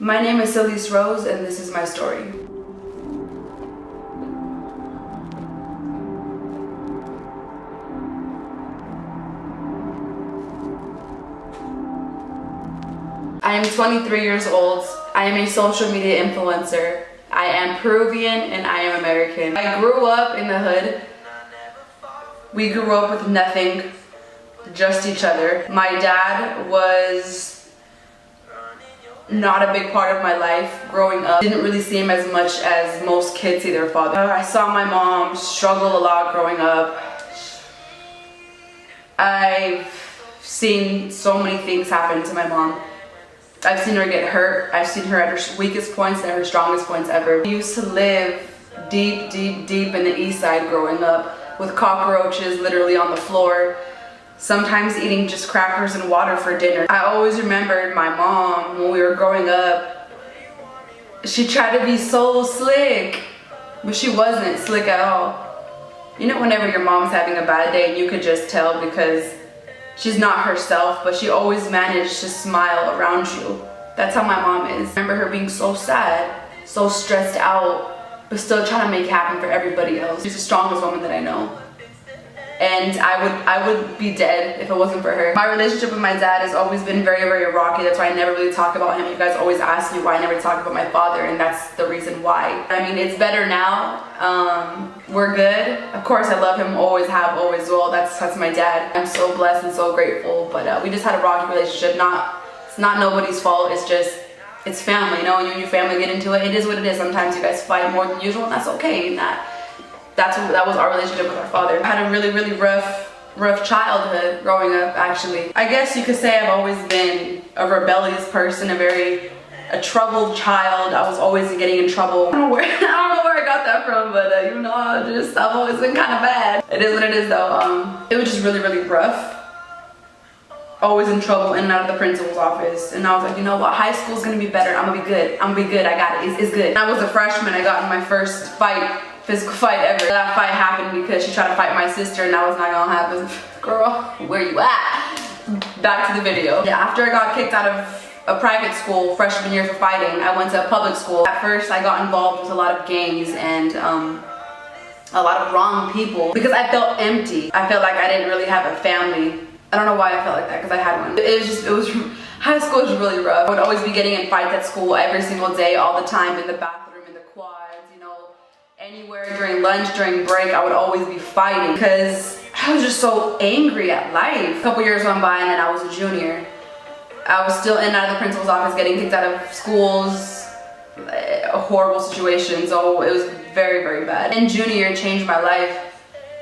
My name is Salice Rose, and this is my story. I am 23 years old. I am a social media influencer. I am Peruvian and I am American. I grew up in the hood. We grew up with nothing, just each other. My dad was not a big part of my life growing up. Didn't really see him as much as most kids see their father. I saw my mom struggle a lot growing up. I've seen so many things happen to my mom. I've seen her get hurt. I've seen her at her weakest points and her strongest points ever. We used to live deep in the east side growing up with cockroaches literally on the floor. Sometimes eating just crackers and water for dinner. I always remembered my mom when we were growing up. She tried to be so slick, but she wasn't slick at all. You know, whenever your mom's having a bad day, you could just tell because she's not herself, but she always managed to smile around you. That's how my mom is. I remember her being so sad, so stressed out, but still trying to make it happen for everybody else. She's the strongest woman that I know. And I would be dead if it wasn't for her. My relationship with my dad has always been very rocky. That's why I never really talk about him. You guys always ask me why I never talk about my father, and that's the reason why. I mean, it's better now. We're good. Of course, I love him, always have, always will. That's my dad. I'm so blessed and so grateful, but we just had a rocky relationship. It's not nobody's fault. It's family. You know, when you and your family get into it, it is what it is. Sometimes you guys fight more than usual, and that's okay. And that was our relationship with our father. I had a really rough childhood growing up, actually. I guess you could say I've always been a rebellious person, a troubled child. I was always getting in trouble. I don't know where I got that from, but you know, I've always been kind of bad. It is what it is though. It was just really rough. Always in trouble, in and out of the principal's office. And I was like, you know what, high school's gonna be better. I'm gonna be good, I got it, it's good. When I was a freshman, I got in my first physical fight ever. That fight happened because she tried to fight my sister, and that was not gonna happen. Girl, where you at? Back to the video. Yeah, after I got kicked out of a private school freshman year for fighting, I went to a public school. At first, I got involved with a lot of gangs and a lot of wrong people because I felt empty. I felt like I didn't really have a family. I don't know why I felt like that, because I had one. High school was really rough. I would always be getting in fights at school every single day, all the time, in the bathroom, in the quads, you know, anywhere during lunch, during break, I would always be fighting because I was just so angry at life. A couple years went by and then I was a junior. I was still in and out of the principal's office, getting kicked out of schools, a horrible situation, so it was very bad. And junior year changed my life.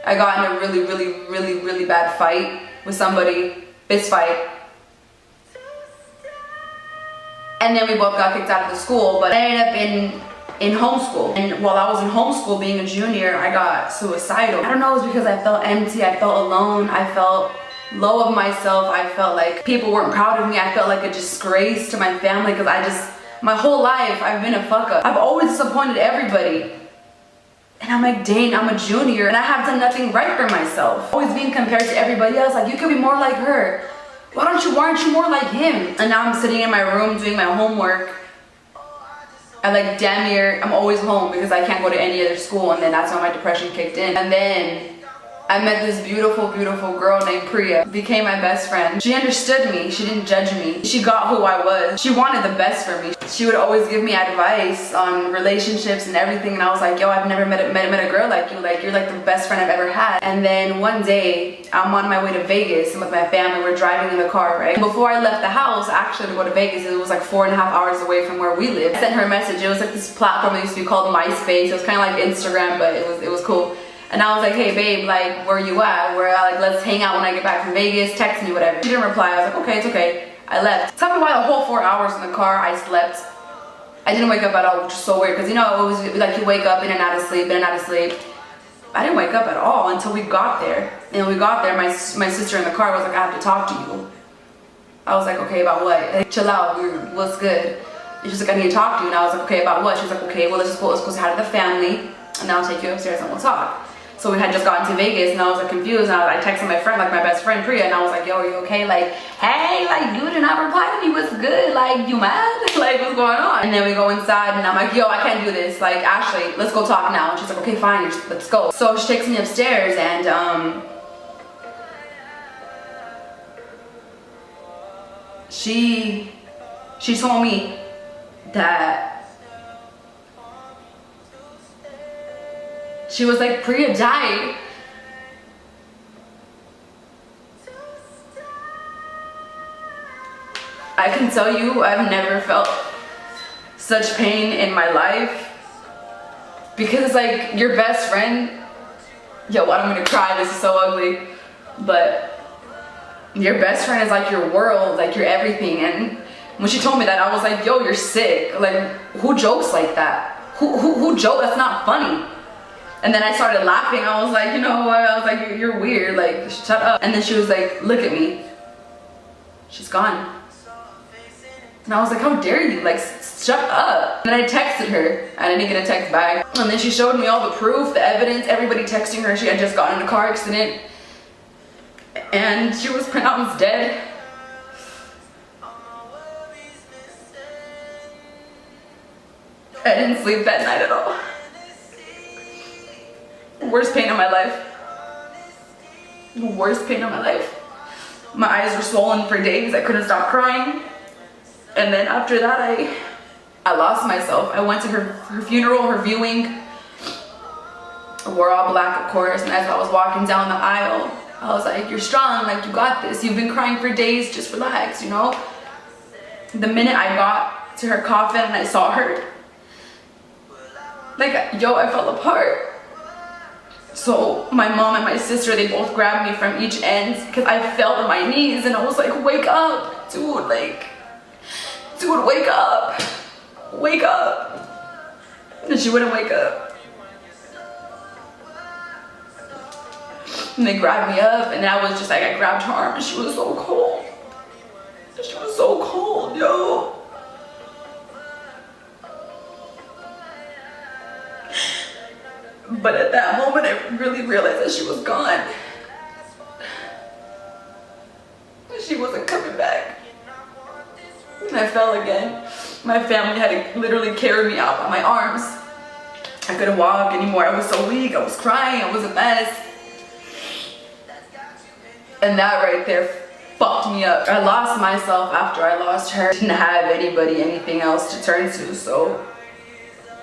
I got in a really bad fight with somebody, fist fight. And then we both got kicked out of the school, but I ended up in homeschool. And while I was in homeschool being a junior, I got suicidal. I don't know, it was because I felt empty, I felt alone, I felt low of myself, I felt like people weren't proud of me, I felt like a disgrace to my family because my whole life I've been a fuck up. I've always disappointed everybody. And I'm like, dang, I'm a junior and I have done nothing right for myself. Always being compared to everybody else, like, you could be more like her. Why aren't you more like him? And now I'm sitting in my room doing my homework. I like damn near, I'm always home because I can't go to any other school, and then that's when my depression kicked in. And then I met this beautiful girl named Priya, became my best friend. She understood me, she didn't judge me. She got who I was. She wanted the best for me. She would always give me advice on relationships and everything, and I was like, yo, I've never met a girl like you. Like, you're like the best friend I've ever had. And then one day, I'm on my way to Vegas with my family. We're driving in the car, right? Before I left the house, actually, to go to Vegas, it was like 4.5 hours away from where we live. I sent her a message. It was like this platform that used to be called MySpace. It was kind of like Instagram, but it was cool. And I was like, hey babe, like, where you at? Like, let's hang out when I get back from Vegas, text me, whatever. She didn't reply. I was like, okay, it's okay. I left. Tell me why the whole 4 hours in the car I slept. I didn't wake up at all, which is so weird, because you know, it was like you wake up in and out of sleep, I didn't wake up at all until we got there. And when we got there, my sister in the car was like, I have to talk to you. I was like, okay, about what? Like, chill out, what's good? And she's like, I need to talk to you. And I was like, okay, about what? She was like, okay, well, let's go say hi to the family, and then I'll take you upstairs and we'll talk. So we had just gotten to Vegas, and I was like confused, and I texted my friend, like my best friend Priya, and I was like, yo, are you okay? Like, hey, like you did not reply to me, what's good? Like, you mad? Like, what's going on? And then we go inside, and I'm like, yo, I can't do this. Like, Ashley, let's go talk now. And she's like, okay, fine, let's go. So she takes me upstairs, and she told me that she was like, Priya died. I can tell you, I've never felt such pain in my life, because like your best friend, yo, I'm gonna cry, this is so ugly, but your best friend is like your world, like your everything. And when she told me that, I was like, yo, you're sick. Like, who jokes like that? Who joke? That's not funny. And then I started laughing. I was like, you know what? I was like, you're weird. Like, shut up. And then she was like, look at me. She's gone. And I was like, how dare you? Like, shut up. And then I texted her. I didn't get a text back. And then she showed me all the proof, the evidence, everybody texting her. She had just gotten in a car accident. And she was pronounced dead. I didn't sleep that night at all. Worst pain of my life. The worst pain of my life. My eyes were swollen for days. I couldn't stop crying. And then after that, I lost myself. I went to her funeral, her viewing. I wore all black, of course. And as I was walking down the aisle, I was like, you're strong, like you got this. You've been crying for days, just relax, you know? The minute I got to her coffin and I saw her, like, yo, I fell apart. So my mom and my sister, they both grabbed me from each end, because I fell on my knees, and I was like, wake up, dude, like, dude, wake up, wake up. And she wouldn't wake up. And they grabbed me up, and I was just like, I grabbed her arm, and she was so cold. She was so cold, yo. But at that moment, I really realized that she was gone. She wasn't coming back. And I fell again. My family had to literally carry me out by my arms. I couldn't walk anymore. I was so weak. I was crying. I was a mess. And that right there fucked me up. I lost myself after I lost her. I didn't have anybody, anything else to turn to, so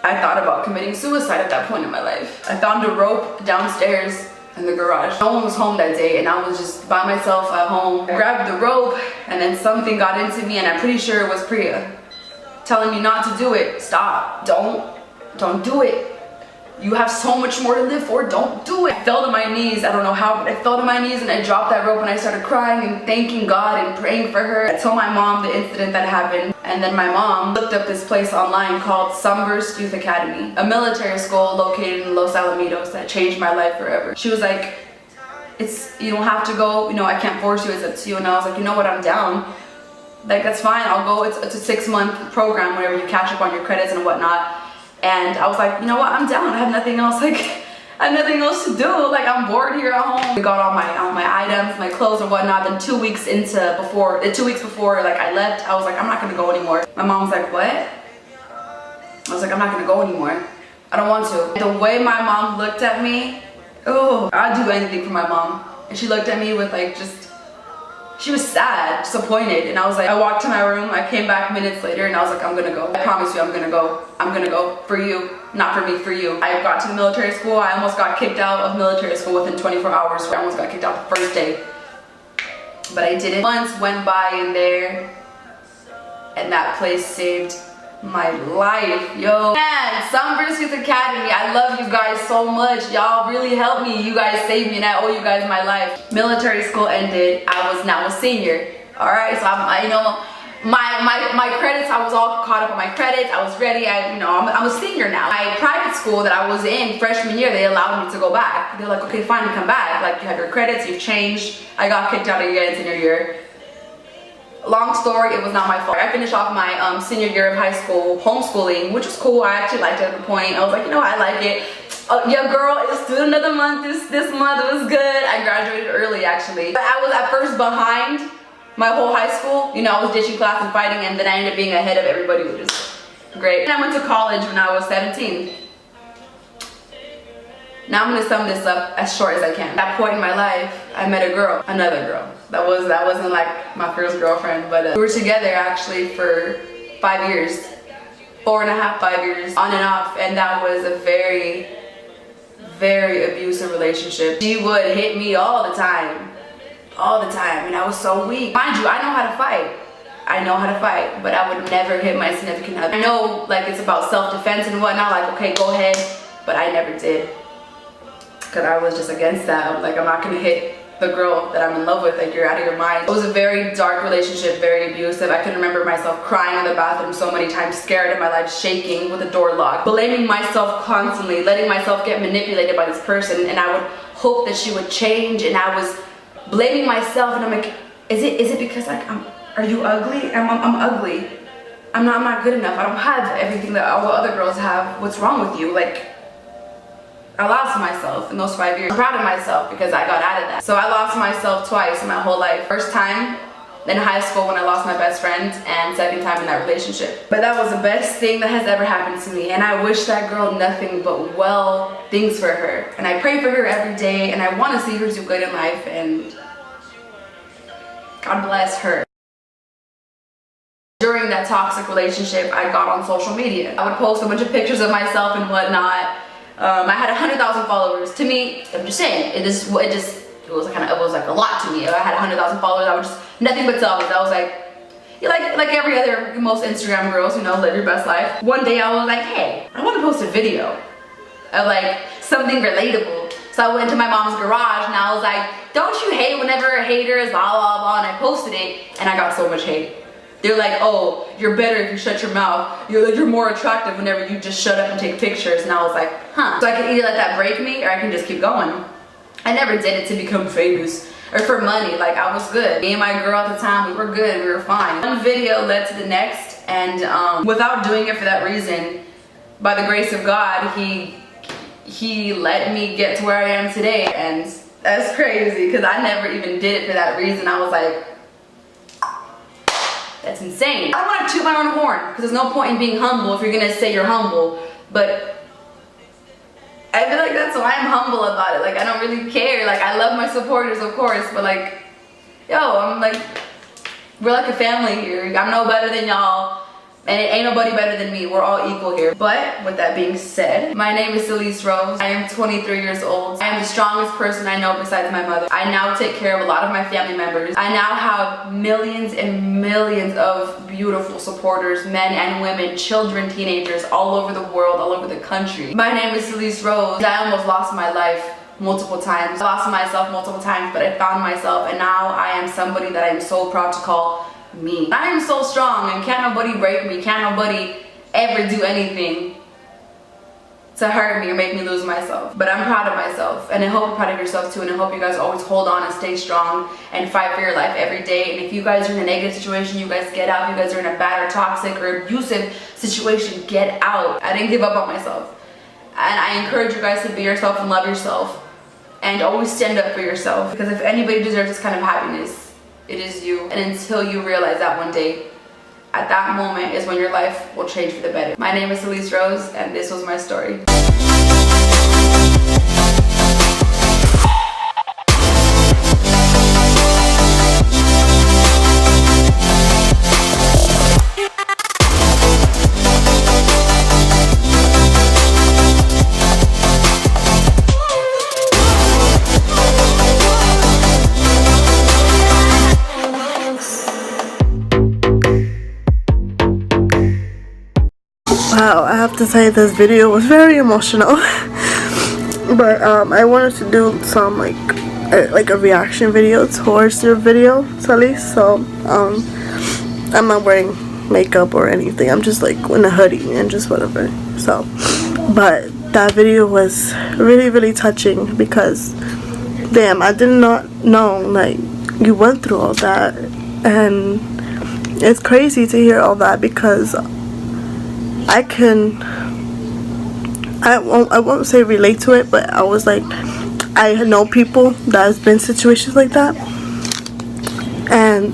I thought about committing suicide at that point in my life. I found a rope downstairs in the garage. No one was home that day, and I was just by myself at home. I grabbed the rope, and then something got into me, and I'm pretty sure it was Priya telling me not to do it. Stop, don't do it. You have so much more to live for, don't do it. I fell to my knees, I don't know how, but I fell to my knees and I dropped that rope and I started crying and thanking God and praying for her. I told my mom the incident that happened, and then my mom looked up this place online called Sunburst Youth Academy, a military school located in Los Alamitos that changed my life forever. She was like, you don't have to go, you know, I can't force you, it's up to you. And I was like, you know what, I'm down. Like, that's fine, I'll go. It's a 6-month program whenever you catch up on your credits and whatnot. And I was like, you know what, I'm down. I have nothing else, like, I have nothing else to do. Like, I'm bored here at home. We got all my items, my clothes and whatnot. Then 2 weeks before like I left, I was like, I'm not gonna go anymore. My mom was like, what? I was like, I'm not gonna go anymore. I don't want to. The way my mom looked at me, oh, I'd do anything for my mom. And she looked at me with like she was sad, disappointed, and I was like, I walked to my room, I came back minutes later, and I was like, I'm gonna go. I promise you, I'm gonna go. I'm gonna go for you, not for me, for you. I got to the military school, I almost got kicked out of military school within 24 hours. I almost got kicked out the first day, but I didn't. Months went by in there, and that place saved my life, yo. Man, Sunburst Youth Academy, I love you guys so much. Y'all really helped me. You guys saved me, and I owe you guys my life. Military school ended. I was now a senior. All right, so you know, my credits, I was all caught up on my credits. I was ready. I'm a senior now. My private school that I was in freshman year, they allowed me to go back. They're like, okay, fine, come back. Like, you have your credits, you've changed. I got kicked out again senior year. Long story, it was not my fault. I finished off my senior year of high school homeschooling, which was cool. I actually liked it at the point. I was like, you know, I like it. Your girl is student of the month this month. It was good. I graduated early actually. But I was at first behind my whole high school. You know, I was ditching class and fighting, and then I ended up being ahead of everybody, which is great. And I went to college when I was 17. Now I'm gonna sum this up as short as I can. At that point in my life, I met a girl, another girl. That wasn't like my first girlfriend, but we were together actually for 5 years. 4.5, 5 years, on and off, and that was a very, very abusive relationship. She would hit me all the time, and I was so weak. Mind you, I know how to fight. But I would never hit my significant other. I know, like, it's about self-defense and whatnot, like, okay, go ahead, but I never did. Because I was just against that. I was like, I'm not gonna hit the girl that I'm in love with, like, you're out of your mind. It was a very dark relationship, very abusive. I can remember myself crying in the bathroom so many times, scared of my life, shaking with the door locked, blaming myself constantly, letting myself get manipulated by this person, and I would hope that she would change, and I was blaming myself, and I'm like, is it because, like, are you ugly? I'm ugly. I'm not good enough. I don't have everything that all the other girls have. What's wrong with you? Like, I lost myself in those 5 years. I'm proud of myself because I got out of that. So I lost myself twice in my whole life. First time in high school when I lost my best friend, and second time in that relationship. But that was the best thing that has ever happened to me, and I wish that girl nothing but well things for her. And I pray for her every day, and I want to see her do good in life, and God bless her. During that toxic relationship, I got on social media. I would post a bunch of pictures of myself and whatnot. I had 100,000 followers. To me, I'm just saying, it was like a lot to me. I had 100,000 followers. I was just nothing but selfies. I was like every other most Instagram girls, you know, live your best life. One day I was like, hey, I want to post a video of like something relatable. So I went to my mom's garage and I was like, don't you hate whenever a hater is blah blah blah, and I posted it, and I got so much hate. They're like, oh, you're better if you shut your mouth. You're more attractive whenever you just shut up and take pictures. And I was like, huh. So I can either let that break me, or I can just keep going. I never did it to become famous or for money. Like, I was good. Me and my girl at the time, we were good, we were fine. One video led to the next, and without doing it for that reason, by the grace of God, he let me get to where I am today. And that's crazy, because I never even did it for that reason. I was like, that's insane. I don't want to toot my own horn, because there's no point in being humble if you're gonna say you're humble, but I feel like that's why I'm humble about it. Like, I don't really care. Like, I love my supporters, of course, but like, yo, I'm like, we're like a family here. I'm no better than y'all, and it ain't nobody better than me. We're all equal here. But with that being said, my name is Salice Rose. I am 23 years old. I am the strongest person I know besides my mother. I now take care of a lot of my family members. I now have millions and millions of beautiful supporters, men and women, children, teenagers, all over the world, all over the country. My name is Salice Rose. I almost lost my life multiple times. I lost myself multiple times, but I found myself, and now I am somebody that I am so proud to call me. I am so strong, and can't nobody break me. Can't nobody ever do anything to hurt me or make me lose myself. But I'm proud of myself, and I hope you're proud of yourself too, and I hope you guys always hold on and stay strong and fight for your life every day. And if you guys are in a negative situation, you guys get out. If you guys are in a bad or toxic or abusive situation, get out. I didn't give up on myself, and I encourage you guys to be yourself and love yourself, and always stand up for yourself, because if anybody deserves this kind of happiness, it is you. And until you realize that one day, at that moment is when your life will change for the better. My name is Salice Rose, and this was my story. Wow, I have to say this video was very emotional. But I wanted to do some like a reaction video towards your video, Salice. So I'm not wearing makeup or anything. I'm just like in a hoodie and just whatever. So, but that video was really, really touching, because damn, I did not know like you went through all that, and it's crazy to hear all that, because I I won't say relate to it, but I was like, I know people that has been situations like that. And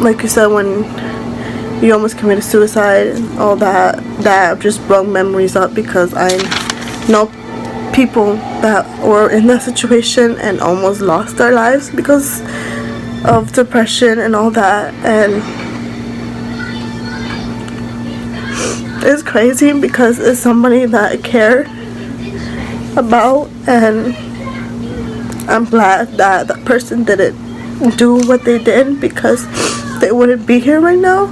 like you said, when you almost committed suicide and all that, that just brought memories up, because I know people that were in that situation and almost lost their lives because of depression and all that. And it's crazy because it's somebody that I care about, and I'm glad that that person didn't do what they did, because they wouldn't be here right now.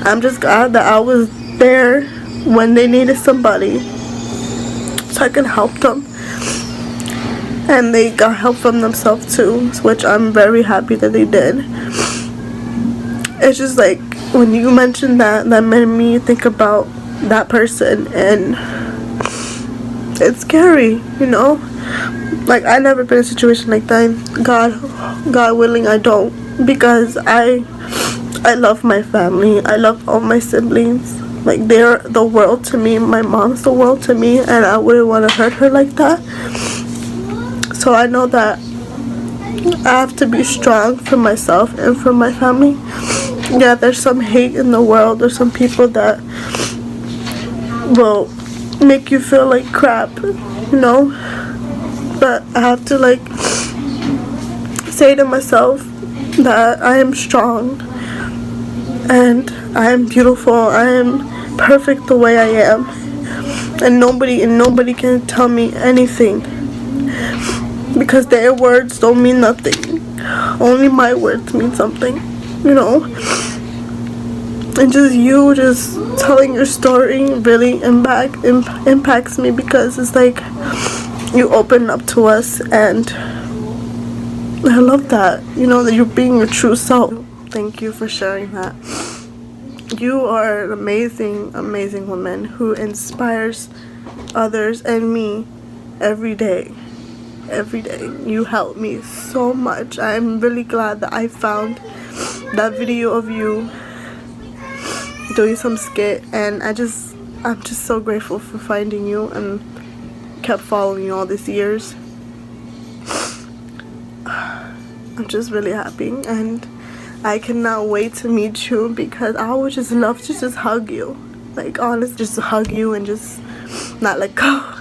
I'm just glad that I was there when they needed somebody, so I can help them, and they got help from themselves too, which I'm very happy that they did. It's just like, when you mentioned that, that made me think about that person, and it's scary, you know. Like, I never been in a situation like that. God willing, I don't, because I love my family. I love all my siblings. Like, they're the world to me. My mom's the world to me, and I wouldn't want to hurt her like that. So I know that I have to be strong for myself and for my family. Yeah, there's some hate in the world. There's some people that will make you feel like crap, you know. But I have to, like, say to myself that I am strong and I am beautiful. I am perfect the way I am, and nobody can tell me anything, because their words don't mean nothing. Only my words mean something, you know. And just you just telling your story really impacts me, because it's like you open up to us, and I love that, you know, that you're being your true self. Thank you for sharing that. You are an amazing woman who inspires others and me every day. Every day. You help me so much. I'm really glad that I found that video of you doing some skit, and I'm just so grateful for finding you and kept following you all these years. I'm just really happy, and I cannot wait to meet you, because I would just love to just hug you, like, honestly, just hug you and just not let go.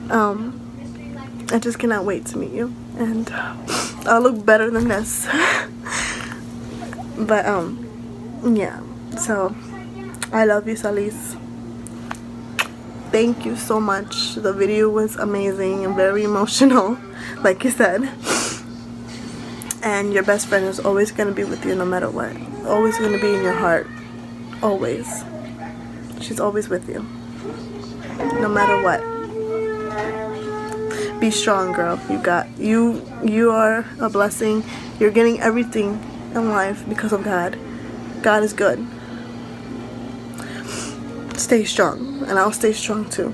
I just cannot wait to meet you, and I'll look better than this. But yeah, so I love you, Salice. Thank you so much. The video was amazing and very emotional, like you said. And your best friend is always going to be with you no matter what. Always going to be in your heart. Always. She's always with you, no matter what. Be strong, girl. You are a blessing. You're getting everything in life because of God. God is good. Stay strong, and I'll stay strong too.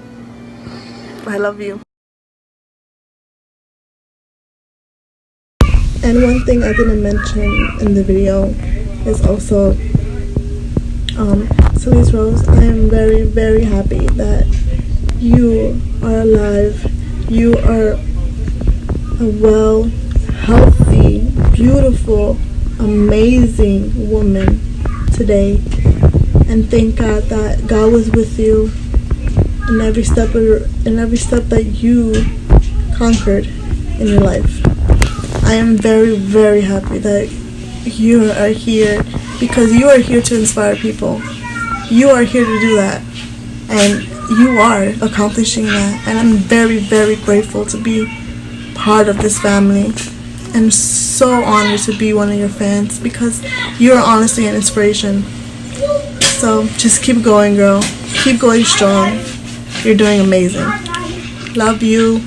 I love you. And one thing I didn't mention in the video is also Salice Rose. I am very, very happy that you are alive. You are a well, healthy, beautiful, amazing woman today. And thank God that God was with you in every step that you conquered in your life. I am very, very happy that you are here, because you are here to inspire people. You are here to do that, and you are accomplishing that. And I'm very, very grateful to be part of this family. I'm so honored to be one of your fans, because you are honestly an inspiration. So just keep going, girl. Keep going strong. You're doing amazing. Love you.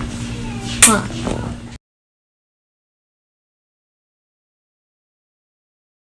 Mwah.